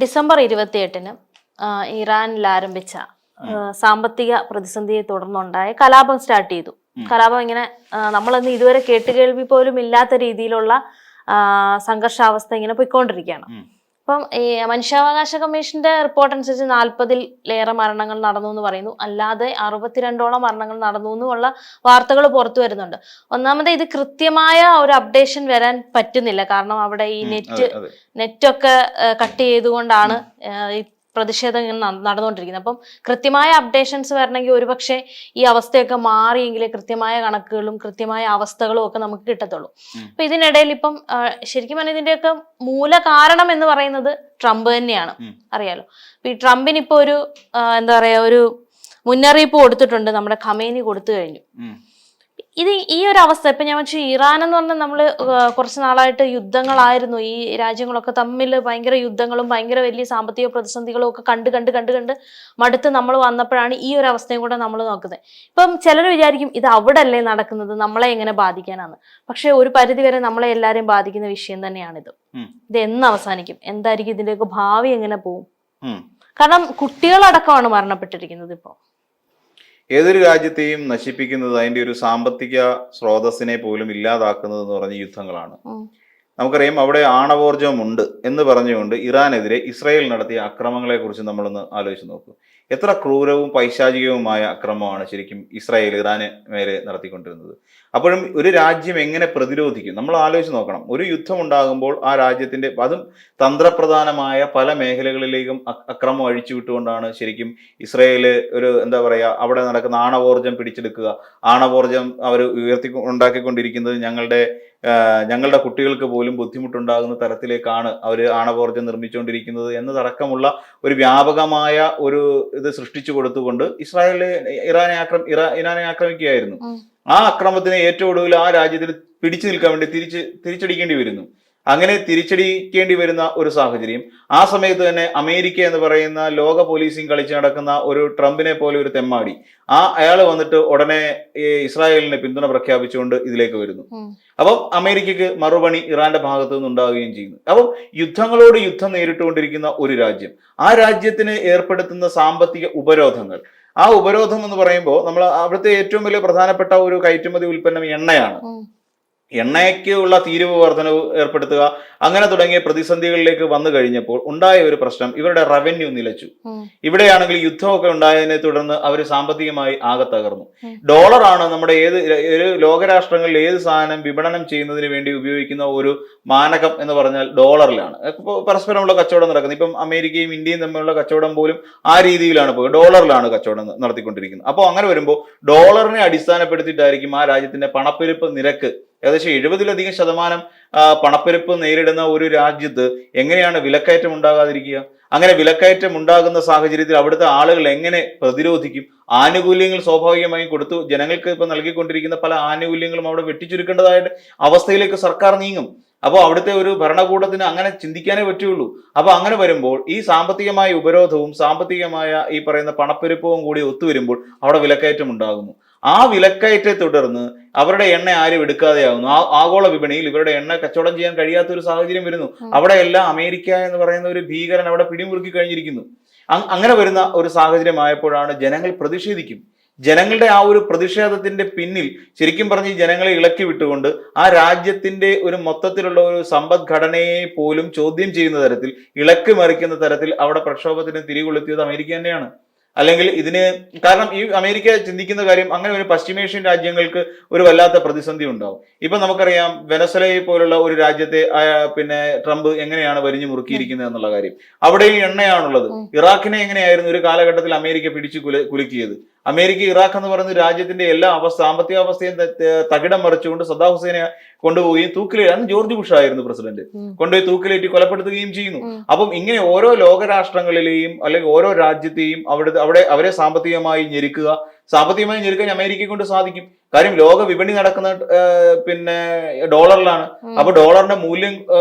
December 28-ന് ഇറാനിൽ ആരംഭിച്ച സാമ്പത്തിക പ്രതിസന്ധിയെ തുടർന്നുണ്ടായ കലാപം സ്റ്റാർട്ട് ചെയ്തു. കലാപം ഇങ്ങനെ നമ്മളൊന്നും ഇതുവരെ കേട്ടുകേൾവി പോലും ഇല്ലാത്ത രീതിയിലുള്ള സംഘർഷാവസ്ഥ ഇങ്ങനെ പോയിക്കൊണ്ടിരിക്കുകയാണ്. അപ്പം ഈ മനുഷ്യാവകാശ കമ്മീഷന്റെ റിപ്പോർട്ട് അനുസരിച്ച് 40-ലേറെ മരണങ്ങൾ നടന്നു എന്ന് പറയുന്നു. അല്ലാതെ 62ഓളം മരണങ്ങൾ നടന്നു എന്നുള്ള വാർത്തകൾ പുറത്തു വരുന്നുണ്ട്. ഒന്നാമത് ഇത് കൃത്യമായ ഒരു അപ്ഡേഷൻ വരാൻ പറ്റുന്നില്ല. കാരണം അവിടെ ഈ നെറ്റൊക്കെ കട്ട് ചെയ്തുകൊണ്ടാണ് ഈ പ്രതിഷേധം ഇങ്ങനെ നടന്നുകൊണ്ടിരിക്കുന്നത്. അപ്പം കൃത്യമായ അപ്ഡേഷൻസ് വരണമെങ്കിൽ ഒരുപക്ഷെ ഈ അവസ്ഥയൊക്കെ മാറിയെങ്കിലേ കൃത്യമായ കണക്കുകളും കൃത്യമായ അവസ്ഥകളും ഒക്കെ നമുക്ക് കിട്ടത്തുള്ളൂ. അപ്പൊ ഇതിനിടയിൽ ഇപ്പം ശരിക്കും പറഞ്ഞാൽ ഇതിന്റെയൊക്കെ മൂല കാരണം എന്ന് പറയുന്നത് ട്രംപ് തന്നെയാണ്. അറിയാലോ, ഈ ട്രംപിന് ഇപ്പൊ ഒരു എന്താ പറയാ ഒരു മുന്നറിയിപ്പ് കൊടുത്തിട്ടുണ്ട്. നമ്മുടെ ഖമേനി കൊടുത്തു കഴിഞ്ഞു. ഇത് ഈ ഒരു അവസ്ഥ ഇപ്പൊ ഞാൻ വെച്ചാൽ ഇറാൻ എന്ന് പറഞ്ഞാൽ നമ്മള് കുറച്ച് നാളായിട്ട് യുദ്ധങ്ങളായിരുന്നു. ഈ രാജ്യങ്ങളൊക്കെ തമ്മിൽ ഭയങ്കര യുദ്ധങ്ങളും ഭയങ്കര വലിയ സാമ്പത്തിക പ്രതിസന്ധികളും ഒക്കെ കണ്ട് മടുത്ത് നമ്മൾ വന്നപ്പോഴാണ് ഈ ഒരു അവസ്ഥയും കൂടെ നമ്മൾ നോക്കുന്നത്. ഇപ്പം ചിലർ വിചാരിക്കും ഇത് അവിടെ അല്ലേ നടക്കുന്നത്, നമ്മളെ എങ്ങനെ ബാധിക്കാനാണ്. പക്ഷെ ഒരു പരിധി വരെ നമ്മളെ എല്ലാരെയും ബാധിക്കുന്ന വിഷയം തന്നെയാണിത്. ഇത് എന്ന് അവസാനിക്കും, എന്തായിരിക്കും ഇതിന്റെയൊക്കെ ഭാവി, എങ്ങനെ പോവും? കാരണം കുട്ടികളടക്കമാണ് മരണപ്പെട്ടിരിക്കുന്നത്. ഇപ്പൊ ഏതൊരു രാജ്യത്തെയും നശിപ്പിക്കുന്നത് അതിന്റെ ഒരു സാമ്പത്തിക സ്രോതസ്സിനെ പോലും ഇല്ലാതാക്കുന്നത് എന്ന് പറഞ്ഞ യുദ്ധങ്ങളാണ്. നമുക്കറിയാം അവിടെ ആണവോർജമുണ്ട് എന്ന് പറഞ്ഞുകൊണ്ട് ഇറാനെതിരെ ഇസ്രായേൽ നടത്തിയ അക്രമങ്ങളെ കുറിച്ച് നമ്മളൊന്ന് ആലോചിച്ച് നോക്കൂ. എത്ര ക്രൂരവും പൈശാചികവുമായ അക്രമമാണ് ശരിക്കും ഇസ്രായേൽ ഇറാന് മേലെ നടത്തിക്കൊണ്ടിരുന്നത്. അപ്പോഴും ഒരു രാജ്യം എങ്ങനെ പ്രതിരോധിക്കും നമ്മൾ ആലോചിച്ച് നോക്കണം. ഒരു യുദ്ധം ഉണ്ടാകുമ്പോൾ ആ രാജ്യത്തിന്റെ അതും തന്ത്രപ്രധാനമായ പല മേഖലകളിലേക്കും അക്രമം അഴിച്ചുവിട്ടുകൊണ്ടാണ് ശരിക്കും ഇസ്രായേൽ ഒരു എന്താ പറയുക അവിടെ നടക്കുന്ന ആണവോർജം പിടിച്ചെടുക്കുക. ആണവോർജം അവർ ഉണ്ടാക്കിക്കൊണ്ടിരിക്കുന്നത് ഞങ്ങളുടെ കുട്ടികൾക്ക് പോലും ബുദ്ധിമുട്ടുണ്ടാകുന്ന തരത്തിലേക്കാണ് അവർ ആണവോർജം നിർമ്മിച്ചുകൊണ്ടിരിക്കുന്നത് എന്നതടക്കമുള്ള ഒരു വ്യാപകമായ ഒരു ഇത് സൃഷ്ടിച്ചു കൊടുത്തുകൊണ്ട് ഇറാനെ ആക്രമിക്കുകയായിരുന്നു. ആ അക്രമത്തിന് ഏറ്റവും ഒടുവിൽ ആ രാജ്യത്തിൽ പിടിച്ചു നിൽക്കാൻ വേണ്ടി തിരിച്ചടിക്കേണ്ടി വരുന്നു. അങ്ങനെ തിരിച്ചടിക്കേണ്ടി വരുന്ന ഒരു സാഹചര്യം. ആ സമയത്ത് തന്നെ അമേരിക്ക എന്ന് പറയുന്ന ലോക പോലീസിംഗ് കളിച്ച് നടക്കുന്ന ഒരു ട്രംപിനെ പോലെ ഒരു തെമ്മാടി അയാൾ വന്നിട്ട് ഉടനെ ഇസ്രായേലിനെ പിന്തുണ പ്രഖ്യാപിച്ചുകൊണ്ട് ഇതിലേക്ക് വരുന്നു. അപ്പം അമേരിക്കക്ക് മറുപണി ഇറാന്റെ ഭാഗത്തു നിന്നുണ്ടാവുകയും ചെയ്യുന്നു. അപ്പം യുദ്ധങ്ങളോട് യുദ്ധം നേരിട്ടുകൊണ്ടിരിക്കുന്ന ഒരു രാജ്യം, ആ രാജ്യത്തിന് ഏർപ്പെടുത്തുന്ന സാമ്പത്തിക ഉപരോധങ്ങൾ, ആ ഉപരോധം എന്ന് പറയുമ്പോൾ നമ്മൾ അവിടുത്തെ ഏറ്റവും വലിയ പ്രധാനപ്പെട്ട ഒരു കയറ്റുമതി ഉൽപ്പന്നം എണ്ണയാണ്. എണ്ണയ്ക്ക് ഉള്ള തീരുവ വർധനവ് ഏർപ്പെടുത്തുക, അങ്ങനെ തുടങ്ങിയ പ്രതിസന്ധികളിലേക്ക് വന്നു കഴിഞ്ഞപ്പോൾ ഉണ്ടായ ഒരു പ്രശ്നം, ഇവരുടെ റവന്യൂ നിലച്ചു. ഇവിടെയാണെങ്കിൽ യുദ്ധമൊക്കെ ഉണ്ടായതിനെ തുടർന്ന് അവർ സാമ്പത്തികമായി ആകെ തകർന്നു. ഡോളറാണ് നമ്മുടെ ഒരു ലോകരാഷ്ട്രങ്ങളിൽ ഏത് സാധനം വിപണനം ചെയ്യുന്നതിന് വേണ്ടി ഉപയോഗിക്കുന്ന ഒരു മാനകം എന്ന് പറഞ്ഞാൽ ഡോളറിലാണ്. പരസ്പരമുള്ള കച്ചവടം നടക്കുന്നത്. ഇപ്പം അമേരിക്കയും ഇന്ത്യയും തമ്മിലുള്ള കച്ചവടം പോലും ആ രീതിയിലാണ് പോയി, ഡോളറിലാണ് കച്ചവടം നടത്തിക്കൊണ്ടിരിക്കുന്നത്. അപ്പോൾ അങ്ങനെ വരുമ്പോൾ ഡോളറിനെ അടിസ്ഥാനപ്പെടുത്തിയിട്ടായിരിക്കും ആ രാജ്യത്തിന്റെ പണപ്പെരുപ്പ് നിരക്ക്. ഏകദേശം 70% പണപ്പെരുപ്പ് നേരിടുന്ന ഒരു രാജ്യത്ത് എങ്ങനെയാണ് വിലക്കയറ്റം ഉണ്ടാകാതിരിക്കുക? അങ്ങനെ വിലക്കയറ്റം ഉണ്ടാകുന്ന സാഹചര്യത്തിൽ അവിടുത്തെ ആളുകൾ എങ്ങനെ പ്രതിരോധിക്കും? ആനുകൂല്യങ്ങൾ സ്വാഭാവികമായും കൊടുത്തു ജനങ്ങൾക്ക് ഇപ്പൊ നൽകിക്കൊണ്ടിരിക്കുന്ന പല ആനുകൂല്യങ്ങളും അവിടെ വെട്ടിച്ചുരുക്കേണ്ടതായിട്ട് അവസ്ഥയിലേക്ക് സർക്കാർ നീങ്ങും. അപ്പോൾ അവിടുത്തെ ഒരു ഭരണകൂടത്തിന് അങ്ങനെ ചിന്തിക്കാനേ പറ്റുള്ളൂ. അപ്പൊ അങ്ങനെ വരുമ്പോൾ ഈ സാമ്പത്തികമായ ഉപരോധവും സാമ്പത്തികമായ ഈ പറയുന്ന പണപ്പെരുപ്പവും കൂടി ഒത്തുവരുമ്പോൾ അവിടെ വിലക്കയറ്റം ഉണ്ടാകുന്നു. ആ വിലക്കയറ്റത്തെ തുടർന്ന് അവരുടെ എണ്ണ ആരും എടുക്കാതെയാകുന്നു. ആഗോള വിപണിയിൽ ഇവരുടെ എണ്ണ കച്ചവടം ചെയ്യാൻ കഴിയാത്ത ഒരു സാഹചര്യം വരുന്നു. അവിടെ എല്ലാം അമേരിക്ക എന്ന് പറയുന്ന ഒരു ഭീകരൻ അവിടെ പിടിമുറുക്കി കഴിഞ്ഞിരിക്കുന്നു. അങ്ങനെ വരുന്ന ഒരു സാഹചര്യമായപ്പോഴാണ് ജനങ്ങൾ പ്രതിഷേധിക്കും. ജനങ്ങളുടെ ആ ഒരു പ്രതിഷേധത്തിന്റെ പിന്നിൽ ശരിക്കും പറഞ്ഞ് ജനങ്ങളെ ഇളക്കി വിട്ടുകൊണ്ട് ആ രാജ്യത്തിന്റെ ഒരു മൊത്തത്തിലുള്ള ഒരു സമ്പദ്ഘടനയെ പോലും ചോദ്യം ചെയ്യുന്ന തരത്തിൽ, ഇളക്കി മറിക്കുന്ന തരത്തിൽ അവിടെ പ്രക്ഷോഭത്തിന് തിരികൊളുത്തിയത് അമേരിക്ക തന്നെയാണ്. അല്ലെങ്കിൽ ഇതിന് കാരണം ഈ അമേരിക്ക ചിന്തിക്കുന്ന കാര്യം, അങ്ങനെ ഒരു പശ്ചിമേഷ്യൻ രാജ്യങ്ങൾക്ക് ഒരു വല്ലാത്ത പ്രതിസന്ധി ഉണ്ടാവും. ഇപ്പൊ നമുക്കറിയാം വെനസ്വലയെ പോലുള്ള ഒരു രാജ്യത്തെ ട്രംപ് എങ്ങനെയാണ് വരിഞ്ഞു മുറുക്കിയിരിക്കുന്നത് എന്നുള്ള കാര്യം. അവിടെ ഈ എണ്ണയാണുള്ളത്. ഇറാഖിനെ എങ്ങനെയായിരുന്നു ഒരു കാലഘട്ടത്തിൽ അമേരിക്ക പിടിച്ചു കുലുക്കിയത്? അമേരിക്ക ഇറാഖ് എന്ന് പറയുന്ന രാജ്യത്തിന്റെ എല്ലാ സാമ്പത്തിക അവസ്ഥയും തകിടം മറിച്ചുകൊണ്ട് സദ്ദാം ഹുസൈനെ കൊണ്ടുപോവുകയും അന്ന് ജോർജ് ബുഷ് ആയിരുന്നു പ്രസിഡന്റ്, കൊണ്ടുപോയി തൂക്കിലേറ്റി കൊലപ്പെടുത്തുകയും ചെയ്യുന്നു. അപ്പം ഇങ്ങനെ ഓരോ ലോകരാഷ്ട്രങ്ങളിലെയും അല്ലെങ്കിൽ ഓരോ രാജ്യത്തെയും അവരെ സാമ്പത്തികമായി ഞെരുക്കാൻ അമേരിക്കയെ കൊണ്ട് സാധിക്കും. കാര്യം ലോക വിപണി നടക്കുന്ന ഡോളറിലാണ്. അപ്പൊ ഡോളറിന്റെ മൂല്യം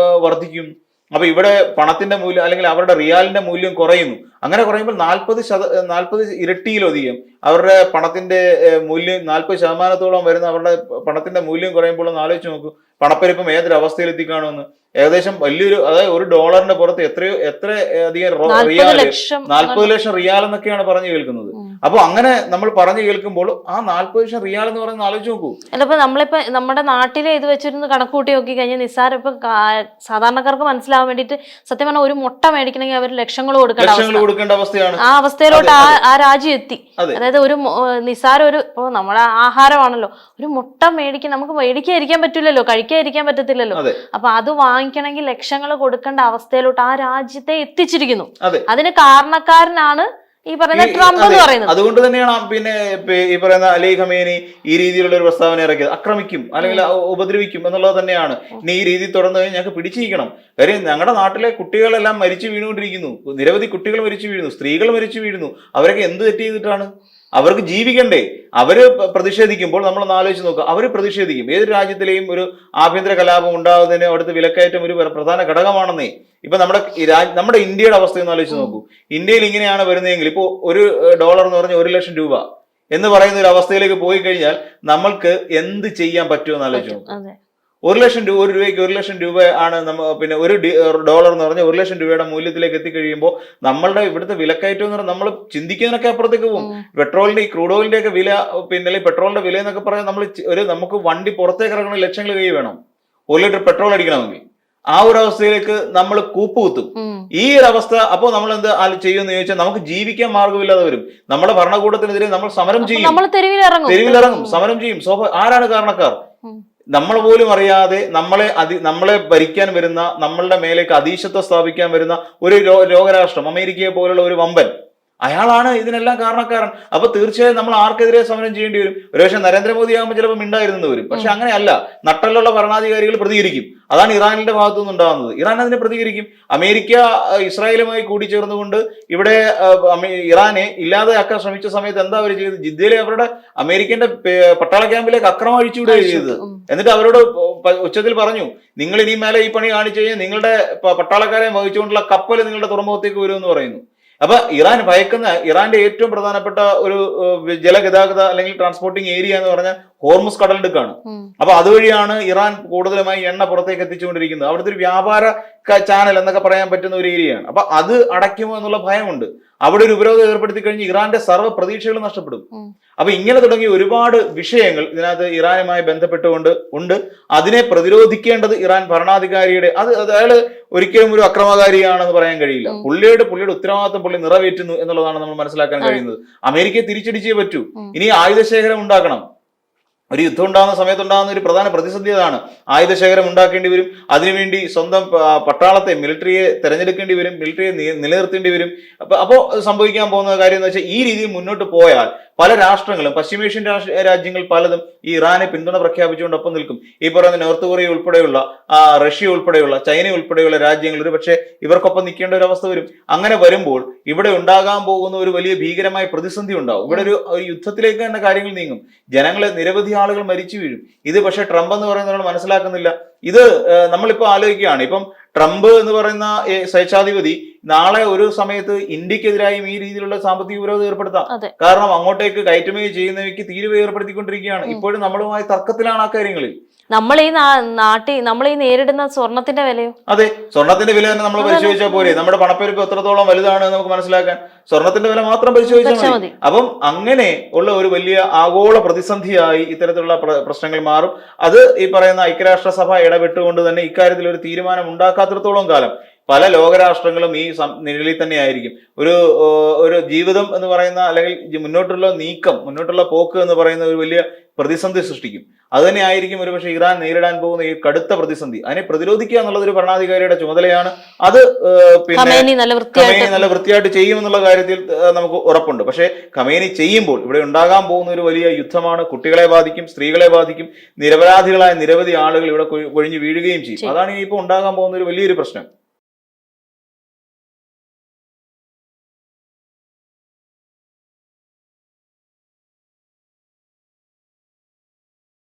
വർദ്ധിക്കും. അപ്പൊ ഇവിടെ പണത്തിന്റെ മൂല്യം അല്ലെങ്കിൽ അവരുടെ റിയാലിന്റെ മൂല്യം കുറയുന്നു. അങ്ങനെ കുറയുമ്പോൾ 40 ഇരട്ടിയിലധികം അവരുടെ പണത്തിന്റെ മൂല്യം 40% വരുന്ന അവരുടെ പണത്തിന്റെ മൂല്യം കുറയുമ്പോൾ ഒന്ന് ആലോചിച്ച് നോക്കൂ, പണപ്പെരുപ്പം ഏതൊരവസ്ഥയിലെത്തിക്കാണുമെന്ന്. ഏകദേശം വലിയൊരു, അതായത് $1 പുറത്ത് എത്ര അധികം 40 ലക്ഷം 40 ലക്ഷം റിയാൽ എന്നൊക്കെയാണ് പറഞ്ഞു കേൾക്കുന്നത്. അപ്പൊ അങ്ങനെ നമ്മൾ പറഞ്ഞു കേൾക്കുമ്പോൾ ആ 40 ലക്ഷം റിയാൽ എന്ന് പറയുന്നത് ആലോചിച്ച് നോക്കൂ. അല്ലപ്പോ നമ്മളിപ്പോ നമ്മുടെ നാട്ടിലെ ഇത് വെച്ചിരുന്ന് കണക്കൂട്ടി നോക്കി കഴിഞ്ഞാൽ നിസ്സാരം ഇപ്പൊ സാധാരണക്കാർക്ക് മനസ്സിലാവാൻ വേണ്ടിട്ട് സത്യം പറഞ്ഞാൽ ഒരു മുട്ട മേടിക്കണമെങ്കിൽ അവർ ലക്ഷങ്ങൾ കൊടുക്കേണ്ട അവസ്ഥയാണ്. ആ അവസ്ഥയിലോട്ട് ആ രാജ്യം എത്തി. അതായത് ഒരു നിസ്സാരം ഒരു ഇപ്പൊ നമ്മുടെ ആഹാരമാണല്ലോ, ഒരു മുട്ട നമുക്ക് മേടിക്കാതിരിക്കാൻ പറ്റില്ലല്ലോ, കഴിക്കാതിരിക്കാൻ പറ്റത്തില്ലല്ലോ. അപ്പൊ അത് വാങ്ങിക്കണമെങ്കിൽ ലക്ഷങ്ങൾ കൊടുക്കേണ്ട അവസ്ഥയിലോട്ട് ആ രാജ്യത്തെ എത്തിച്ചിരിക്കുന്നു. അതിന് കാരണക്കാരനാണ് ഈ പറയുന്ന ട്രംപ് എന്ന് പറയുന്നത്. അതുകൊണ്ട് തന്നെയാണ് പിന്നെ ഈ പറയുന്ന അലി ഖമേനി ഈ രീതിയിലുള്ള ഒരു പ്രസ്താവന ഇറക്കിയത്. ആക്രമിക്കും അല്ലെങ്കിൽ ഉപദ്രവിക്കും എന്നുള്ളത് തന്നെയാണ്. ഇനി ഈ രീതി തുടർന്ന് കഴിഞ്ഞാൽ ഞങ്ങൾക്ക് പിടിച്ചിരിക്കണം. കാര്യം ഞങ്ങളുടെ നാട്ടിലെ കുട്ടികളെല്ലാം മരിച്ചു വീണുകൊണ്ടിരിക്കുന്നു. നിരവധി കുട്ടികൾ മരിച്ചു വീഴുന്നു, സ്ത്രീകൾ മരിച്ചു വീഴുന്നു. അവരൊക്കെ എന്ത് തെറ്റ് ചെയ്തിട്ടാണ്? അവർക്ക് ജീവിക്കണ്ടേ? അവര് പ്രതിഷേധിക്കുമ്പോൾ നമ്മളൊന്ന് ആലോചിച്ച് നോക്കുക. അവർ പ്രതിഷേധിക്കും. ഏത് രാജ്യത്തിലെയും ഒരു ആഭ്യന്തര കലാപം ഉണ്ടാകുന്നതിന് അവിടുത്തെ വിലക്കയറ്റം ഒരു പ്രധാന ഘടകമാണെന്നേ. ഇപ്പൊ നമ്മുടെ ഇന്ത്യയുടെ അവസ്ഥ ഒന്ന് ആലോചിച്ച് നോക്കൂ. ഇന്ത്യയിൽ ഇങ്ങനെയാണ് വരുന്നതെങ്കിൽ ഇപ്പോ $1 എന്ന് പറഞ്ഞ 1 ലക്ഷം രൂപ എന്ന് പറയുന്ന ഒരു അവസ്ഥയിലേക്ക് പോയി കഴിഞ്ഞാൽ നമ്മൾക്ക് എന്ത് ചെയ്യാൻ പറ്റുമെന്ന് ആലോചിച്ച് നോക്കും. 1 ലക്ഷം രൂപ, ഒരു രൂപയ്ക്ക് 1 ലക്ഷം രൂപ ആണ് പിന്നെ $1 എന്ന് പറഞ്ഞാൽ 1 ലക്ഷം രൂപയുടെ മൂല്യത്തിലേക്ക് എത്തിക്കഴിയുമ്പോൾ നമ്മളുടെ ഇവിടുത്തെ വിലക്കയറ്റം എന്ന് പറഞ്ഞാൽ നമ്മൾ ചിന്തിക്കുന്നതിനൊക്കെ അപ്പുറത്തേക്ക് പോകും. പെട്രോളിന്റെ ഈ ക്രൂഡ് ഓയിലിന്റെ ഒക്കെ വില, പിന്നെ പെട്രോളിന്റെ വില എന്നൊക്കെ പറയാൻ നമുക്ക് വണ്ടി പുറത്തേക്ക് ഇറങ്ങണ ലക്ഷങ്ങൾ കൈ വേണം 1 ലിറ്റർ പെട്രോൾ അടിക്കണമെങ്കിൽ. ആ ഒരു അവസ്ഥയിലേക്ക് നമ്മൾ കൂപ്പുകുത്തും. ഈ ഒരു അവസ്ഥ അപ്പോൾ നമ്മൾ എന്ത് ചെയ്യുമെന്ന് ചോദിച്ചാൽ നമുക്ക് ജീവിക്കാൻ മാർഗമില്ലാതെ വരും. നമ്മുടെ ഭരണകൂടത്തിനെതിരെ നമ്മൾ സമരം ചെയ്യും, തെരുവിലിറങ്ങും, സമരം ചെയ്യും. ആരാണ് കാരണക്കാർ? നമ്മൾ പോലും അറിയാതെ നമ്മളെ ഭരിക്കാൻ വരുന്ന, നമ്മളുടെ മേലേക്ക് അധീശത്വം സ്ഥാപിക്കാൻ വരുന്ന ഒരു ലോകരാഷ്ട്രം, അമേരിക്കയെ പോലുള്ള ഒരു വമ്പൻ, അയാളാണ് ഇതിനെല്ലാം കാരണക്കാരൻ. അപ്പൊ തീർച്ചയായും നമ്മൾ ആർക്കെതിരെ സമരം ചെയ്യേണ്ടി വരും. ഒരുപക്ഷെ നരേന്ദ്രമോദി ആകുമ്പോൾ ചിലപ്പോൾ മിണ്ടായിരുന്നു വരും. പക്ഷെ അങ്ങനെയല്ല, നട്ടലുള്ള ഭരണാധികാരികൾ പ്രതികരിക്കും. അതാണ് ഇറാനിന്റെ ഭാഗത്തു നിന്നുണ്ടാകുന്നത്. ഇറാൻ അതിനെ പ്രതികരിക്കും. അമേരിക്ക ഇസ്രായേലുമായി കൂടിച്ചേർന്നുകൊണ്ട് ഇവിടെ ഇറാനെ ഇല്ലാതെയാക്കാൻ ശ്രമിച്ച സമയത്ത് എന്താ അവർ ചെയ്തത്? ജിദ്ദയിലെ അവരുടെ അമേരിക്കന്റെ പട്ടാള ക്യാമ്പിലേക്ക് അക്രമം അഴിച്ചുവിടുകയാണ് ചെയ്തത്. എന്നിട്ട് അവരോട് ഉച്ചത്തിൽ പറഞ്ഞു, നിങ്ങൾ ഇനി മേലെ ഈ പണി കാണിച്ചു കഴിഞ്ഞാൽ നിങ്ങളുടെ പട്ടാളക്കാരെ വഹിച്ചുകൊണ്ടുള്ള കപ്പൽ നിങ്ങളുടെ തുറമുഖത്തേക്ക് വരുമെന്ന് പറയുന്നു. അപ്പൊ ഇറാൻ ഭയക്കുന്ന, ഇറാന്റെ ഏറ്റവും പ്രധാനപ്പെട്ട ഒരു ജലഗതാഗത അല്ലെങ്കിൽ ട്രാൻസ്പോർട്ടിംഗ് ഏരിയ എന്ന് പറഞ്ഞാൽ ഹോർമുസ് കടലിടുക്കാണ്. അപ്പൊ അതുവഴിയാണ് ഇറാൻ കൂടുതലുമായി എണ്ണ പുറത്തേക്ക് എത്തിച്ചുകൊണ്ടിരിക്കുന്നത്. അവിടുത്തെ ഒരു വ്യാപാര ചാനൽ എന്നൊക്കെ പറയാൻ പറ്റുന്ന ഒരു ഏരിയയാണ്. അപ്പൊ അത് അടയ്ക്കുമോ എന്നുള്ള ഭയമുണ്ട്. അവിടെ ഒരു ഉപരോധം ഏർപ്പെടുത്തി കഴിഞ്ഞ് ഇറാന്റെ സർവ്വ പ്രതീക്ഷകളും നഷ്ടപ്പെടും. അപ്പൊ ഇങ്ങനെ തുടങ്ങിയ ഒരുപാട് വിഷയങ്ങൾ ഇതിനകത്ത് ഇറാനുമായി ബന്ധപ്പെട്ടുകൊണ്ട് ഉണ്ട്. അതിനെ പ്രതിരോധിക്കേണ്ടത് ഇറാൻ ഭരണാധികാരിയുടെ, അയാള് ഒരിക്കലും ഒരു അക്രമകാരിയാണെന്ന് പറയാൻ കഴിയില്ല. പുള്ളിയുടെ ഉത്തരവാദിത്വം പുള്ളി നിറവേറ്റുന്നു എന്നുള്ളതാണ് നമ്മൾ മനസ്സിലാക്കാൻ കഴിയുന്നത്. അമേരിക്കയെ തിരിച്ചടിച്ചേ പറ്റൂ. ഇനി ആയുധശേഖരം ഉണ്ടാക്കണം. ഒരു യുദ്ധം ഉണ്ടാകുന്ന സമയത്തുണ്ടാകുന്ന ഒരു പ്രധാന പ്രതിസന്ധി അതാണ്. ആയുധശേഖരം ഉണ്ടാക്കേണ്ടി വരും. അതിനുവേണ്ടി സ്വന്തം പട്ടാളത്തെ, മിലിറ്ററിയെ തെരഞ്ഞെടുക്കേണ്ടി വരും, മിലിറ്ററിയെ നിലനിർത്തേണ്ടി വരും. അപ്പോൾ സംഭവിക്കാൻ പോകുന്ന കാര്യം എന്ന് വെച്ചാൽ, ഈ രീതിയിൽ മുന്നോട്ട് പോയാൽ പല രാഷ്ട്രങ്ങളും, പശ്ചിമേഷ്യൻ രാജ്യങ്ങൾ പലതും ഈ ഇറാനെ പിന്തുണ പ്രഖ്യാപിച്ചുകൊണ്ട് ഒപ്പം നിൽക്കും. ഈ പറയുന്ന നോർത്ത് കൊറിയ ഉൾപ്പെടെയുള്ള, റഷ്യ ഉൾപ്പെടെയുള്ള, ചൈന ഉൾപ്പെടെയുള്ള രാജ്യങ്ങൾ ഒരു പക്ഷേ ഇവർക്കൊപ്പം നിൽക്കേണ്ട ഒരു അവസ്ഥ വരും. അങ്ങനെ വരുമ്പോൾ ഇവിടെ ഉണ്ടാകാൻ പോകുന്ന ഒരു വലിയ ഭീകരമായ പ്രതിസന്ധി ഉണ്ടാവും. ഇവിടെ ഒരു യുദ്ധത്തിലേക്ക് തന്നെ കാര്യങ്ങൾ നീങ്ങും. ജനങ്ങളെ, നിരവധി ആളുകൾ മരിച്ചു വീഴും. ഇത് പക്ഷേ ട്രംപ് എന്ന് പറയുന്നത് മനസ്സിലാക്കുന്നില്ല. ഇത് നമ്മളിപ്പോൾ ആലോചിക്കുകയാണ്. ഇപ്പം ട്രംപ് എന്ന് പറയുന്ന സ്വേച്ഛാധിപതി നാളെ ഒരു സമയത്ത് ഇന്ത്യക്കെതിരായും ഈ രീതിയിലുള്ള സാമ്പത്തിക വിരോധം ഏർപ്പെടുത്താം. കാരണം അങ്ങോട്ടേക്ക് കയറ്റുമതി ചെയ്യുന്നവയ്ക്ക് തീരുവ ഏർപ്പെടുത്തിക്കൊണ്ടിരിക്കുകയാണ്. ഇപ്പോഴും നമ്മളുമായി തർക്കത്തിലാണ് ആ കാര്യങ്ങളിൽ. നമ്മൾ ഈ നേരിടുന്ന സ്വർണത്തിന്റെ വിലയോ? അതെ, സ്വർണത്തിന്റെ വില തന്നെ നമ്മൾ പരിശോധിച്ചാൽ പോരെ? നമ്മുടെ പണപ്പെരുപ്പ് എത്രത്തോളം വലുതാണ് നമുക്ക് മനസ്സിലാക്കാൻ സ്വർണത്തിന്റെ വില മാത്രം പരിശോധിച്ചാൽ മതി. അപ്പം അങ്ങനെ ഉള്ള ഒരു വലിയ ആഗോള പ്രതിസന്ധിയായി ഇത്തരത്തിലുള്ള പ്രശ്നങ്ങൾ മാറും. അത് ഈ പറയുന്ന ഐക്യരാഷ്ട്രസഭ ഇടപെട്ടുകൊണ്ട് തന്നെ ഇക്കാര്യത്തിൽ ഒരു തീരുമാനം ഉണ്ടാക്കാത്തിടത്തോളം കാലം പല ലോകരാഷ്ട്രങ്ങളും ഈ നിഴലിൽ തന്നെ ആയിരിക്കും. ഒരു ജീവിതം എന്ന് പറയുന്ന, അല്ലെങ്കിൽ മുന്നോട്ടുള്ള പോക്ക് എന്ന് പറയുന്ന ഒരു വലിയ പ്രതിസന്ധി സൃഷ്ടിക്കും. അത് തന്നെ ആയിരിക്കും ഒരുപക്ഷെ ഇറാൻ നേരിടാൻ പോകുന്ന ഈ കടുത്ത പ്രതിസന്ധി. അതിനെ പ്രതിരോധിക്കുക എന്നുള്ളത് ഒരു ഭരണാധികാരിയുടെ ചുമതലയാണ്. അത് പിന്നെ നല്ല വൃത്തിയായിട്ട് ചെയ്യുമെന്നുള്ള കാര്യത്തിൽ നമുക്ക് ഉറപ്പുണ്ട്. പക്ഷേ ഖമേനി ചെയ്യുമ്പോൾ ഇവിടെ ഉണ്ടാകാൻ പോകുന്ന ഒരു വലിയ യുദ്ധമാണ്. കുട്ടികളെ ബാധിക്കും, സ്ത്രീകളെ ബാധിക്കും, നിരപരാധികളായ നിരവധി ആളുകൾ ഇവിടെ കൊഴിഞ്ഞു വീഴുകയും ചെയ്യും. അതാണ് ഇപ്പോൾ ഉണ്ടാകാൻ പോകുന്ന ഒരു വലിയൊരു പ്രശ്നം.